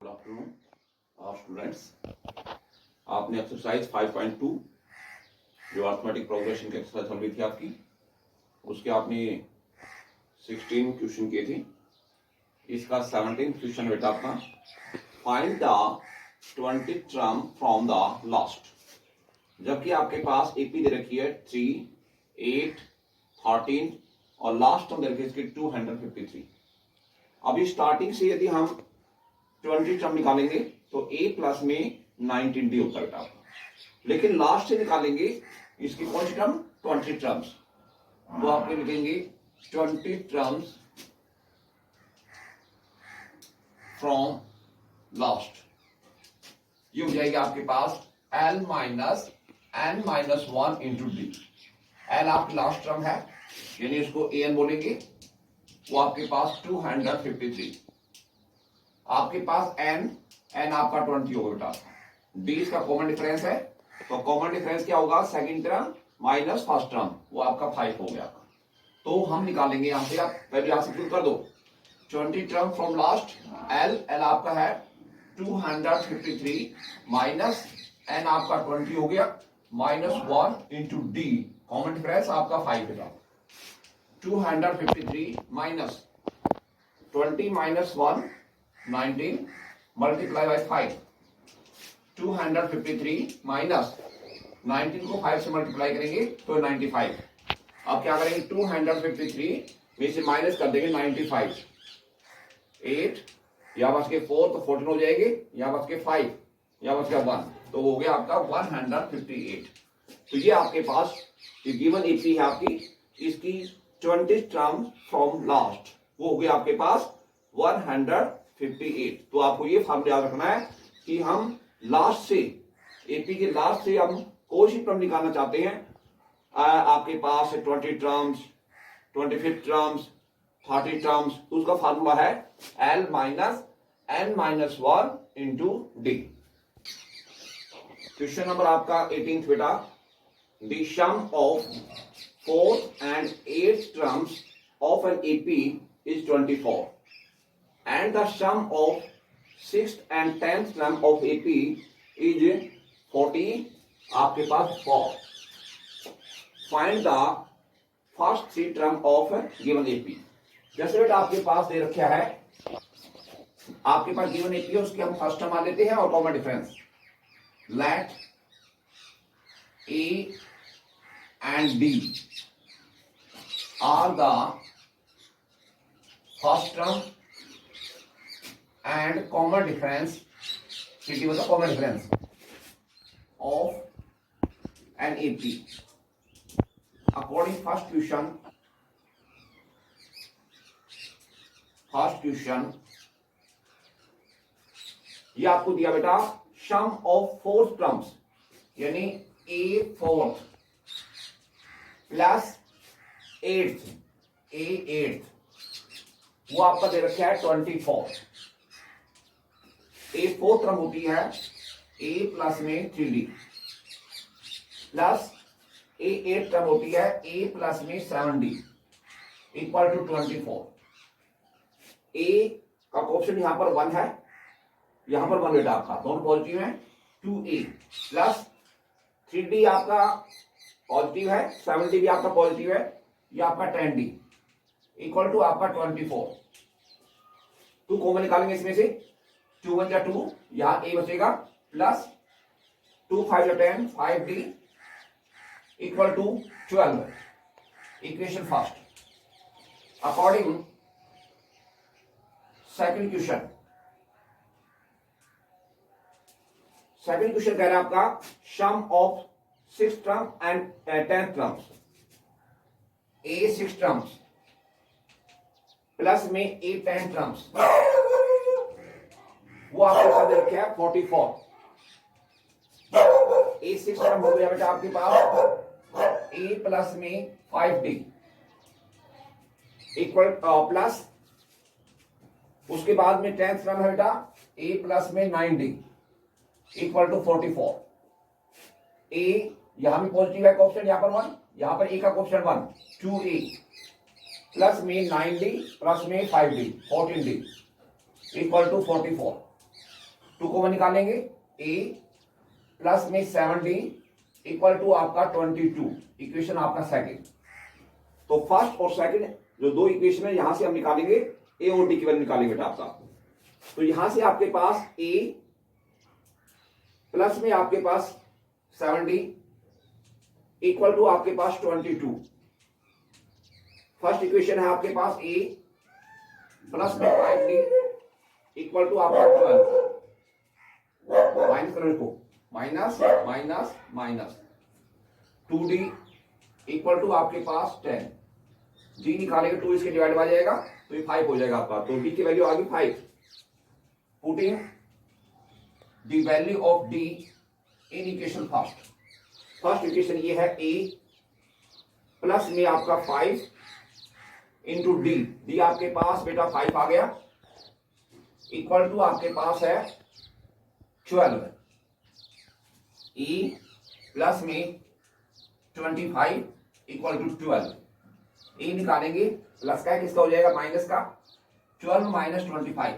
Good afternoon students. आपने exercise 5.2 जो arithmetic progression की एक्सरसाइज चल रही थी आपकी, उसके आपने 16 क्वेश्चन किए थे। इसका 17 क्वेश्चन बेटा अपना find the 20 term from the last. जबकि आपके पास एपी दे रखी है 3, 8, 13 और लास्ट टर्म दे रखी है इसकी 253। अभी स्टार्टिंग से यदि हम 20 टर्म निकालेंगे तो a प्लस में 19d होता है बेटा, लेकिन लास्ट से निकालेंगे इसकी कौन सी टर्म 20 टर्म्स, तो आप लिखेंगे 20 टर्म्स फ्रॉम लास्ट। ये हो जाएगी आपके पास l minus n minus 1 into D. l आपकी लास्ट टर्म है यानी इसको an बोलेंगे, वो आपके पास 253। आपके पास n आपका 20 होगा बेटा, d इसका कॉमन डिफरेंस है, तो कॉमन डिफरेंस क्या होगा second term minus first term, वो आपका 5 हो गया। तो हम निकालेंगे यहां से, आप पहले यहां से फिल कर दो 20 टर्म फ्रॉम लास्ट। l आपका है 253 माइनस n आपका 20 हो गया minus 1 into D, common difference आपका 5 बेटा। 253 minus 20 minus 1 19 multiply by 5। 253 minus 19 को 5 से मल्टीप्लाई करेंगे तो 95। अब क्या करेंगे 253 में से माइनस कर देंगे 95। 8 यहाँ बच के 4 तो 14 हो जाएंगे, यहाँ बच के 5, यहाँ बच गया 1, तो हो गया आपका 158। तो ये आपके पास ये गिवन एपी है आपकी, इसकी 20 टर्म फ्रॉम लास्ट, वो हो गया आपके पास 158। तो आपको ये फॉर्मूला याद रखना है कि हम लास्ट से एपी के लास्ट से हम कोई सी टर्म निकालना चाहते हैं। आपके पास 20 टर्म्स, 25 टर्म्स, 30 टर्म्स, तो उसका फॉर्मूला है l minus n minus 1 into D. Question number आपका 18 बेटा, the sum of 4th and 8th terms of an AP is 24 and the sum of 6th and 10th term of AP is 40 आपके पास 4। Find the first 3 term of given AP। जैसे बेटा आपके पास दे रखा है, आपके पास given AP है, उसके हम फर्स्ट टर्म मान लेते हैं और common difference. Let A and D are the first term and common difference, it was the common difference of an AP according first question ये आपको दिया बेटा सम ऑफ 4 टर्म्स यानी a 4th प्लस 8th वो आपका दे रखा है 24। a 4th टर्म होती है a प्लस में 3d plus a 8th term होती है a प्लस में 7d इक्वल टू 24। a का ऑप्शन यहां पर 1 है, यहां पर 1 बेटा आपका दोनों पॉजिटिव है। 2a प्लस 3d आपका पॉजिटिव है, 7d भी आपका पॉजिटिव है, ये आपका 10d इक्वल टू आपका 24। 2 कॉमन निकालेंगे इसमें से, 2 1 जा 2, यहां a बचेगा प्लस 2 5 जा 10, 5d equal to 12। Equation first. According second question कह रहा है आपका sum of 6th term and 10th terms. a 6 terms plus में a 10 टर्म्स, वो आपके पास रखे हैं 44। a 6 टर्म हो गया बेटा आपके पास a प्लस में 5d इक्वल प्लस, उसके बाद में 10th टर्म है बेटा a प्लस में 9d इक्वल टू 44। a यहां भी पॉजिटिव है क्वेश्चन, यहां पर 1, यहां पर a का क्वेश्चन 1, 2a प्लस में 9d प्लस में 5d 14d equal to 44। 2 common निकालेंगे, a प्लस में 17 इक्वल टू आपका 22, इक्वेशन आपका सेकंड। तो फर्स्ट और सेकंड जो दो इक्वेशन है यहां से हम निकालेंगे a और d की वैल्यू निकालेंगे बेटा आपका। तो यहां से आपके पास a प्लस में आपके पास 70 इक्वल टू आपके पास 22। फर्स्ट इक्वेशन है आपके पास a प्लस में 5d इक्वल टू आपका 12, माइनस करो इसको, minus minus minus 2d equal to आपके पास 10, d निकालेंगे 2 इसके डिवाइड आ जाएगा तो ये 5 हो जाएगा आपका। तो d की वैल्यू आ गई 5। Putting the value of d in equation first equation ये है a प्लस में आपका 5 इंटू d आपके पास बेटा 5 आ गया इक्वल टू आपके पास है 12, e प्लस में 25 इक्वल टू 12, e निकालेंगे प्लस का है किसका हो जाएगा माइनस का, 12 माइनस 25,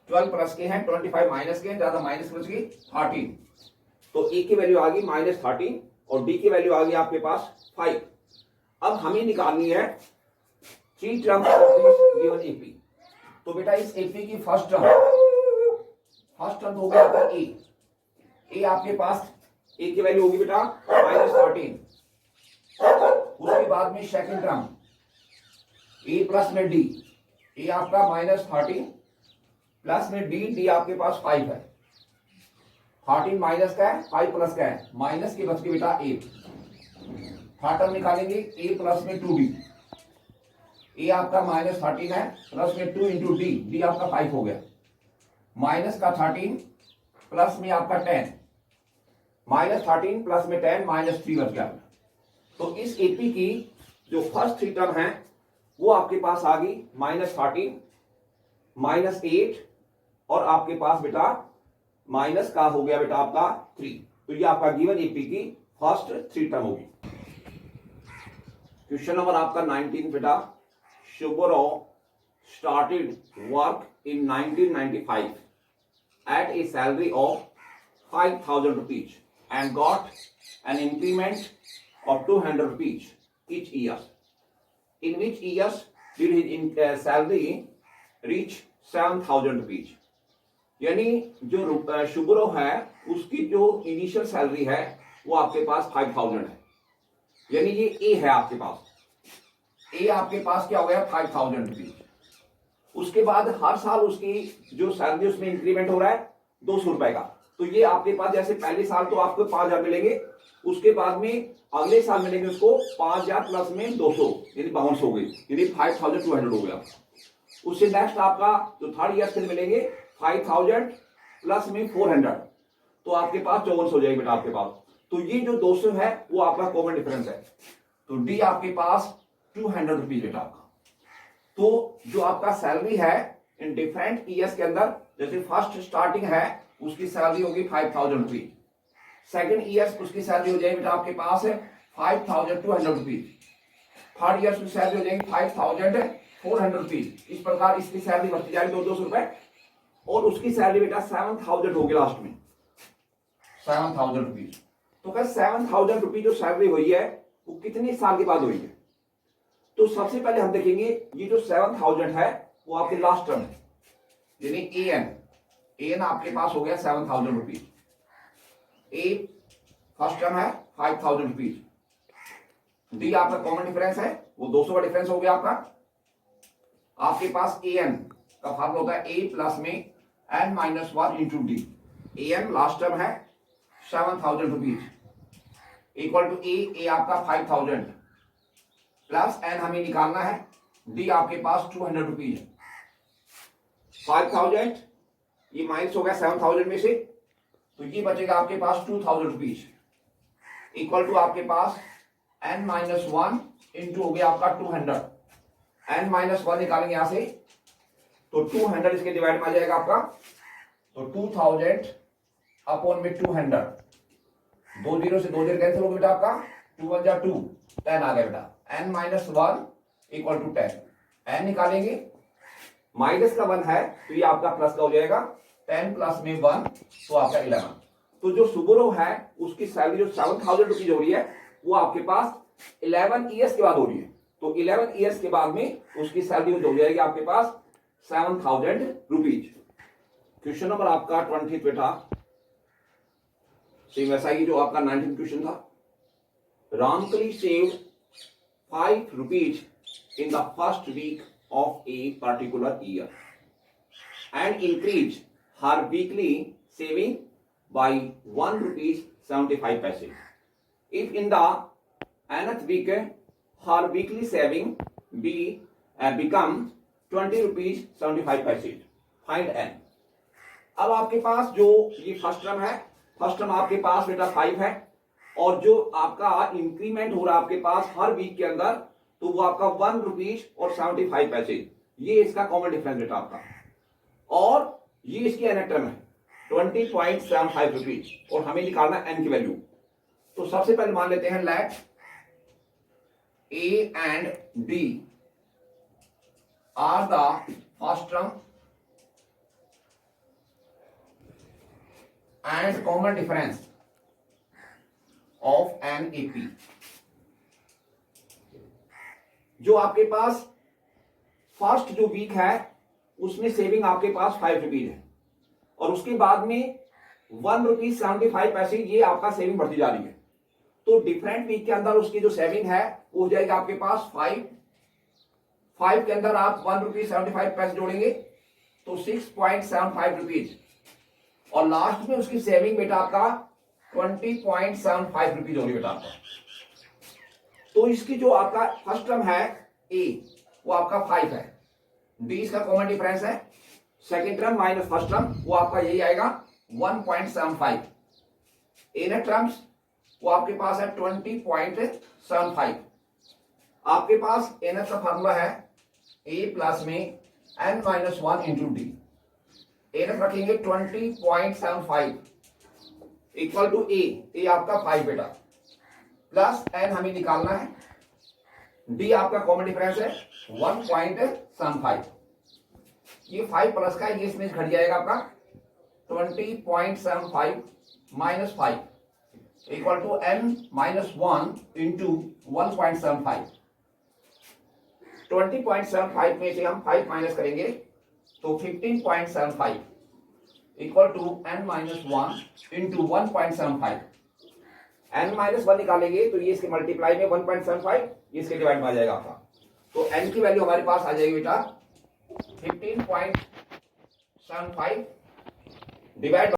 12 प्लस के हैं 25 माइनस के हैं, ज्यादा माइनस प्लस की 13, तो e की वैल्यू आ गई माइनस 13 और d की वैल्यू आ गई आपके पास 5। अब हमें निकालनी है 3 term of this given AP. तो बेटा इस एपी की फर्स्ट टर्म हो गया आपका ए आपके पास ए की वैल्यू होगी बेटा माइनस 13। उसके बाद में सेकंड टर्म ए प्लस में डी, ए आपका माइनस 13 प्लस में डी आपके पास 5 है, 13 माइनस का है 5 प्लस का है, माइनस के बच के बेटा 8। थर्ड टर्म निकालेंगे ए प्लस में 2d, ए आपका माइनस 13 है प्लस में 2 इंटू डी आपका 5 हो गया, माइनस का 13 प्लस में आपका 10, माइनस 13 प्लस में 10 माइनस 3 बच गया। तो इस एपी की जो फर्स्ट 3 टर्म है वो आपके पास आ गई माइनस 13 माइनस 8 और आपके पास बेटा माइनस का हो गया बेटा आपका 3। तो ये आपका गिवन एपी की फर्स्ट 3 टर्म होगी। क्वेश्चन नंबर आपका 19 बेटा, Subbarao started work in 1995 at a salary of 5,000 rupees and got an increment of 200 rupees each year. In which years did his salary reach 7,000 rupees? यानी जो शुभरो है उसकी जो initial salary है वो आपके पास 5,000 है, यानी ये ए है आपके पास, ए आपके पास क्या हो गया 5,000 रुपीज। उसके बाद हर साल उसकी जो सैलरी उसमें इंक्रीमेंट हो रहा है 200 रुपए का। तो ये आपके पास जैसे पहले साल तो आपको 5,000 मिलेंगे, उसके बाद में अगले साल मिलेंगे उसको 5,000 प्लस में 200 यानी 52 हो गई, यानी 5,200 हो गया। उससे नेक्स्ट आपका जो थर्ड ईयर से मिलेंगे 5,000 प्लस में 400, तो आपके पास 54 हो जाएगी बेटा आपके पास। तो ये जो 200 है वो आपका कॉमन डिफरेंस है। तो डी आपके पास 200 रुपीज बेटा आपका। तो जो आपका सैलरी है इन डिफरेंट ईयर्स के अंदर, जैसे फर्स्ट स्टार्टिंग है उसकी सैलरी होगी 5,000 रुपीज, सेकेंड ईयर्स उसकी सैलरी हो जाएगी बेटा आपके पास 5,200 रुपीज, थर्ड ईयर्स की सैलरी हो जाएगी 5,400 रुपीज। इस प्रकार इसकी सैलरी बढ़ती जाएगी 200 रुपए और उसकी सैलरी बेटा 7,000 होगी लास्ट में, 7,000 रुपीज। तो क्या 7,000 रुपीज जो सैलरी हुई है वो कितने साल के बाद हुई है? तो सबसे पहले हम देखेंगे ये जो 7,000 है वो आपके लास्ट टर्म है, यानी एन आपके पास हो गया 7,000 रुपीज, ए फर्स्ट टर्म है 5,000 रुपीज, डी आपका कॉमन डिफरेंस है वो 200 का डिफरेंस हो गया आपके पास एन का फॉर्मूला होता है ए प्लस में N minus 1 into D. N last term है 7,000 रुपीज इक्वल टू ए आपका 5,000 प्लस एन हमें निकालना है, डी आपके पास 200 रुपीज है। 5,000 ये माइनस हो गया 7,000 में से, तो ये बचेगा आपके पास 2,000 रुपीज इक्वल टू आपके पास एन माइनस 1 इंटू हो गया आपका 200, एन माइनस 1 निकालेंगे यहां से तो 200 इसके डिवाइड में आ जाएगा आपका, तो 2,000 अपॉन में 200, 2 जीरो से 2 जीरो कैंसिल हो गया बेटा आपका, 2 1 जा 2 10 आ गया बेटा, n minus 1 equal to 10, n निकालेंगे माइनस का 1 है तो ये आपका प्लस का हो जाएगा, 10 प्लस में 1 तो आपका 11। तो जो सुबोरो है उसकी सैलरी जो 7,000 रुपीज हो रही है वो आपके पास 11 ईयर्स के बाद हो रही है। तो 11 ईयर्स के बाद में उसकी सैलरी जो हो जाएगी आपके पास 7,000 रुपीज। क्वेश्चन नंबर आपका 20 बेटा सेम वैसा ही जो आपका 19 क्वेश्चन था। Ramkali save 5 rupees in the first week of a particular year and increase her weekly saving by 1 rupees 75 paise. If in the nth week her weekly saving become 20 rupees 75 paise. Find n. अब आपके पास जो ये first term है, first term आपके पास बेटा 5 है और जो आपका इंक्रीमेंट हो रहा है आपके पास हर वीक के अंदर तो वो आपका 1 रुपीज और 75 पैसे, ये इसका कॉमन डिफरेंस बेटा आपका। और ये इसकी एन टर्म है 20.75 रुपीज और हमें निकालना एन की वैल्यू। तो सबसे पहले मान लेते हैं let A and D are the first term and common difference of an A P. जो आपके पास फर्स्ट जो वीक है उसमें सेविंग आपके पास 5 रुपीज है और उसके बाद में 1 रुपीज 75 पैसे ये आपका सेविंग बढ़ती जा रही है। तो डिफरेंट वीक के अंदर उसकी जो सेविंग है वो हो जाएगा आपके पास 5 के अंदर आप 1 रुपीज 75 पैसे जोड़ेंगे तो 6.75 रुपीज और लास्ट में उसकी सेविंग बेटा आपका 20.75 रुपीज होगी बेटा आपका। तो इसकी जो आपका फर्स्ट टर्म है ए वो आपका 5 है, डी इसका कॉमन डिफरेंस है, second term minus first term वो आपका यही आएगा 1.75। इन टर्म्स वो आपके पास है 20.75। आपके पास एन का फॉर्मूला है ए प्लस में N minus 1 into D. N रखेंगे 20.75 इक्वल टू ए आपका 5 बेटा प्लस एन हमें निकालना है, डी आपका कॉमन डिफरेंस है 1.75। ये 5 प्लस का ये इसमें घट जाएगा आपका 20.75 minus 5 equal to n minus 1 into 1.75। 20.75 में से हम 5 माइनस करेंगे तो 15.75 equal to n minus 1 into 1.75। n minus 1 निकालेंगे तो ये इसके मल्टीप्लाई में 1.75 ये इसके डिवाइड में आ जाएगा आपका। तो n की वैल्यू हमारे पास आ जाएगी बेटा 15.75 डिवाइड